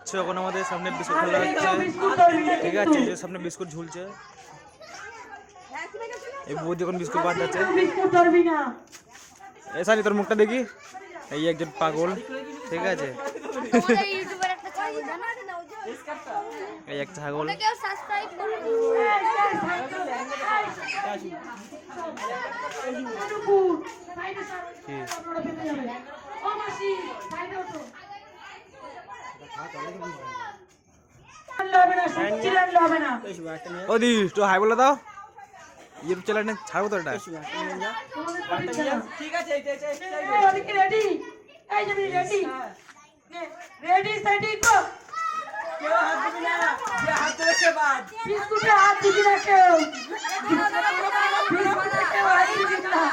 দেখছো এখন আমাদের সামনে বিস্কুট খেলা হচ্ছে, ঠিক আছে? যে সামনে বিস্কুট ঝুলছে, এই বৌদি এখন বিস্কুট বাঁধাচ্ছে। এ সারি তোর মুখটা দেখি, এই একজন পাগল, ঠিক আছে? এই এক ছাগল। ওদি তো হাই বলে দাও, ইউটিউব চ্যানেলে ছাড়বো তো এটা। ঠিক আছে রেডি এই যে রেডি রেডি সেটি কো কেউ হাত দিবি না, যে হাত দেবে সে বাদ। বিস্কুটে হাত দিবি না কেউ, বিস্কুটে কেউ হাত দিবি না।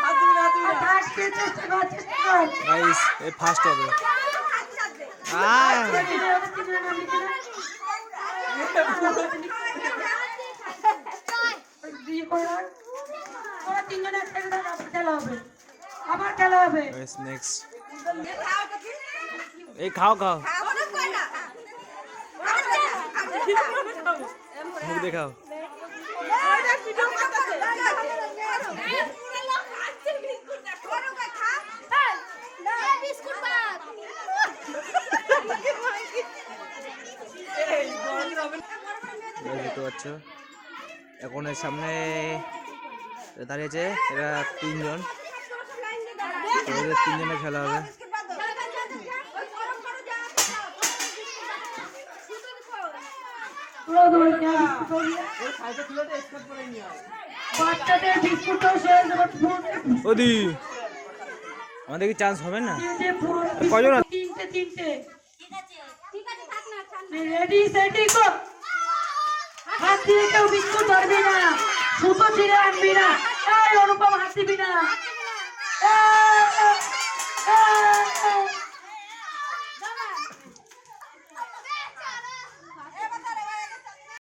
হাত দিবি না, তুই ফার্স্ট চেষ্টা কর, চেষ্টা কর গাইস, এই ফার্স্ট হবে। আবার খেলা হবে। নেক্সট এই খাও খাও, মুখ দেখাও। দেখতে পাচ্ছ এখন এর সামনে দাঁড়িয়েছে এরা তিনজন, এদের তিনজনের খেলা হবে। ওদি আমাদের কি চান্স হবে না? কয়জন? তিনটে রেডি সেটি কো। হাত দিয়ে কেউ বিস্কুট ধরবি না, সুতো ছিঁড়ে আনবি না। এই অনুপম হাত দিবি না।